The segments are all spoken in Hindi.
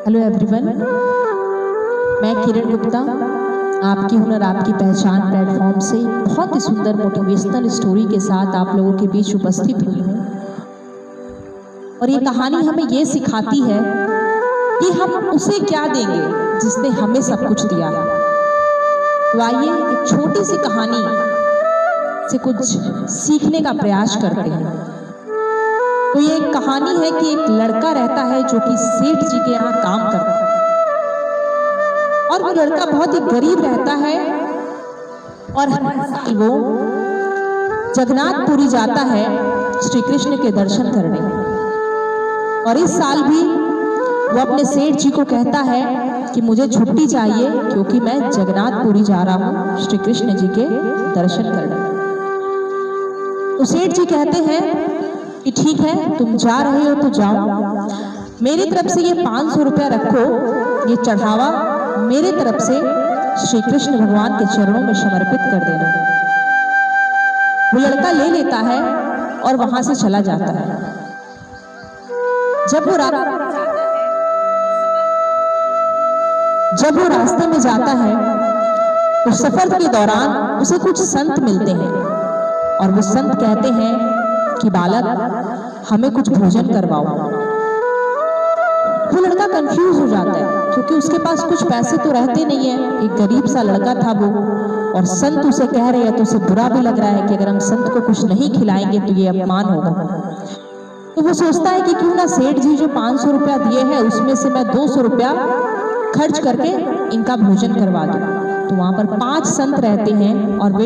हेलो एवरीवन, मैं किरण गुप्ता आपकी हुनर आपकी पहचान प्लेटफॉर्म से बहुत ही सुंदर मोटिवेशनल स्टोरी के साथ आप लोगों के बीच उपस्थित हुई हूँ। और ये कहानी हमें ये सिखाती है कि हम उसे क्या देंगे जिसने हमें सब कुछ दिया है। तो आइए एक छोटी सी कहानी से कुछ सीखने का प्रयास करते हैं। तो ये एक कहानी है कि एक लड़का रहता है जो कि सेठ जी के यहाँ काम करता है और वो लड़का बहुत ही गरीब रहता है और वो जगन्नाथपुरी जाता है श्री कृष्ण के दर्शन करने। और इस साल भी वो अपने सेठ जी को कहता है कि मुझे छुट्टी चाहिए क्योंकि मैं जगन्नाथपुरी जा रहा हूँ श्री कृष्ण जी के दर्शन करने। तो सेठ जी कहते हैं कि ठीक है, तुम जा रहे हो तो जाओ, मेरी तरफ से ये 500 रुपया रखो, ये चढ़ावा मेरे तरफ से श्री कृष्ण भगवान के चरणों में समर्पित कर देना। वो लड़का ले लेता है और वहां से चला जाता है। जब वो रास्ते में जाता है तो सफर के दौरान उसे कुछ संत मिलते हैं और वो संत कहते हैं कि बालक, हमें कुछ भोजन करवाओ। वो लड़का कंफ्यूज हो जाता है क्योंकि उसके पास कुछ पैसे तो रहते नहीं है। एक गरीब सा लड़का था वो, और संत उसे कह रहे हैं तो उसे बुरा भी लग रहा है कि अगर हम संत को कुछ नहीं खिलाएंगे तो ये अपमान होगा। तो वो सोचता है कि क्यों ना सेठ जी जो 500 रुपया दिए हैं उसमें से मैं 200 रुपया खर्च करके इनका भोजन करवा दूं। तो वहां पर 5 संत रहते हैं और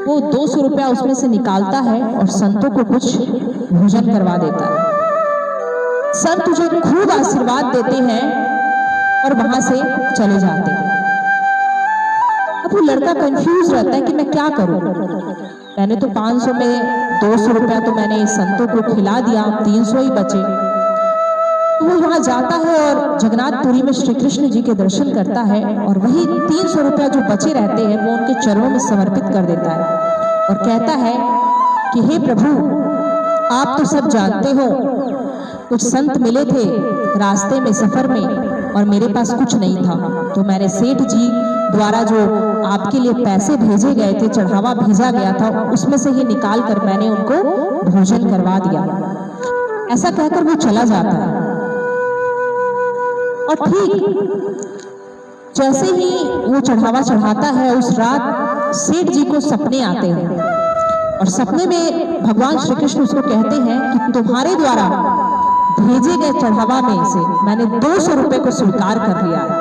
वो 200 रुपया उसमें से निकालता है और संतों को कुछ भोजन करवा देता है। संत तुझे खूब आशीर्वाद देते हैं और वहां से चले जाते हैं। अब वो लड़का कंफ्यूज रहता है कि मैं क्या करूं। मैंने तो 500 में 200 रुपया तो मैंने संतों को खिला दिया, 300 ही बचे। तो वो वहां जाता है और जगन्नाथपुरी में श्री कृष्ण जी के दर्शन करता है और वही 300 रुपया जो बचे रहते हैं वो उनके चरणों में समर्पित कर देता है और कहता है कि हे प्रभु, आप तो सब जानते हो, कुछ संत मिले थे रास्ते में सफर में और मेरे पास कुछ नहीं था, तो मैंने सेठ जी द्वारा जो आपके लिए पैसे भेजे गए थे, चढ़ावा भेजा गया था, उसमें से ही निकाल कर मैंने उनको भोजन करवा दिया। ऐसा कहकर वो चला जाता है। और ठीक जैसे ही वो चढ़ावा चढ़ाता है उस रात सेठ जी को सपने आते हैं और सपने में भगवान श्री कृष्ण उसको कहते हैं कि तुम्हारे द्वारा भेजे गए चढ़ावा में से मैंने 200 रुपए को स्वीकार कर लिया है।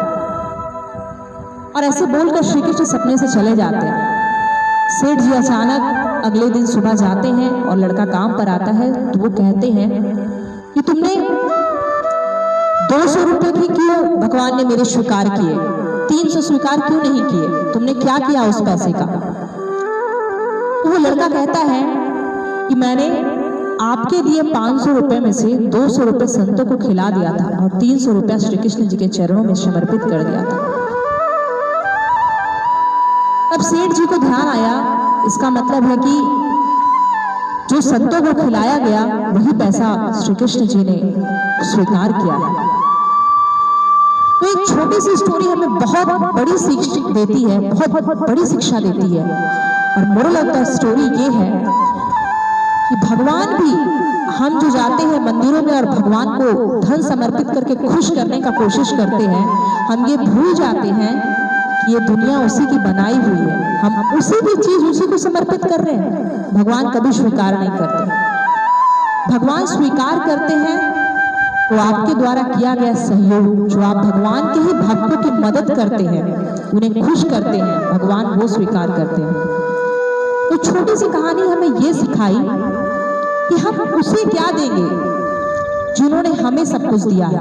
और ऐसे बोलकर श्री कृष्ण सपने से चले जाते हैं। सेठ जी अचानक अगले दिन सुबह जाते हैं और लड़का काम पर आता है तो वो कहते हैं कि तुमने 200 रुपए भी क्यों भगवान ने मेरे स्वीकार किए, 300 स्वीकार क्यों नहीं किए, तुमने क्या किया उस पैसे का। तो वो लड़का कहता है कि मैंने आपके दिए 500 रुपए में से 200 रुपए संतों को खिला दिया था और 300 रुपया श्री कृष्ण जी के चरणों में समर्पित कर दिया था। अब सेठ जी को ध्यान आया, इसका मतलब है कि जो संतों को खिलाया गया वही पैसा श्री कृष्ण जी ने स्वीकार किया है। तो एक छोटी सी स्टोरी हमें बहुत बड़ी सीख देती है, बहुत बड़ी शिक्षा देती है। और मोरल ऑफ द स्टोरी ये है कि भगवान भी, हम जो जाते हैं मंदिरों में और भगवान को धन समर्पित करके खुश करने का कोशिश करते हैं, हम ये भूल जाते हैं कि ये दुनिया उसी की बनाई हुई है। हम उसी की चीज उसी को समर्पित कर रहे हैं। भगवान कभी स्वीकार नहीं करते। भगवान स्वीकार करते हैं तो आपके द्वारा किया गया सहयोग, जो आप भगवान के ही भक्तों की मदद करते हैं, उन्हें खुश करते हैं, भगवान वो स्वीकार करते हैं। तो छोटी सी कहानी हमें ये सिखाई कि हम उसे क्या देंगे जिन्होंने हमें सब कुछ दिया है।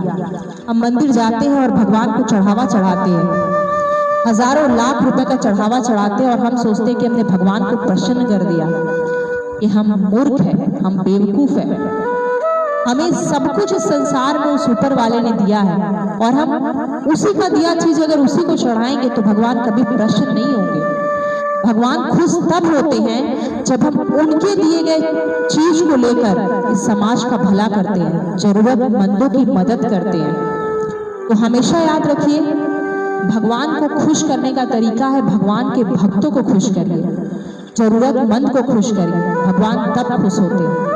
हम मंदिर जाते हैं और भगवान को चढ़ावा चढ़ाते हैं, हजारों लाख रुपए का चढ़ावा चढ़ाते हैं और हम सोचते हैं कि हमने भगवान को प्रसन्न कर दिया। कि हम मूर्ख हैं, हम बेवकूफ हैं। हमें सब कुछ इस संसार में उस ऊपर वाले ने दिया है और हम उसी का दिया चीज अगर उसी को चढ़ाएंगे तो भगवान कभी प्रसन्न नहीं होंगे। भगवान खुश तब होते हैं जब हम उनके दिए गए चीज को लेकर इस समाज का भला करते हैं, जरूरतमंदों की मदद करते हैं। तो हमेशा याद रखिए, भगवान को खुश करने का तरीका है भगवान के भक्तों को खुश करिए, जरूरतमंद को खुश करिए, भगवान तब खुश होते हैं।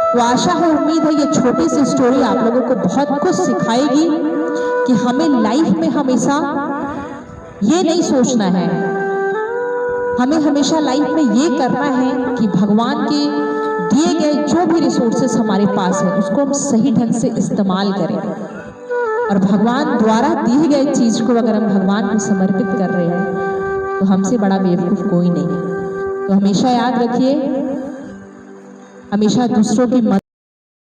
तो आशा है, उम्मीद है ये छोटी सी स्टोरी आप लोगों को बहुत कुछ सिखाएगी कि हमें लाइफ में हमेशा ये नहीं सोचना है, हमें हमेशा लाइफ में ये करना है कि भगवान के दिए गए जो भी रिसोर्सेस हमारे पास है उसको हम सही ढंग से इस्तेमाल करें, और भगवान द्वारा दिए गए चीज को अगर हम भगवान को समर्पित कर रहे हैं तो हमसे बड़ा बेवकूफ कोई नहीं है। तो हमेशा याद रखिए, हमेशा दूसरों की मदद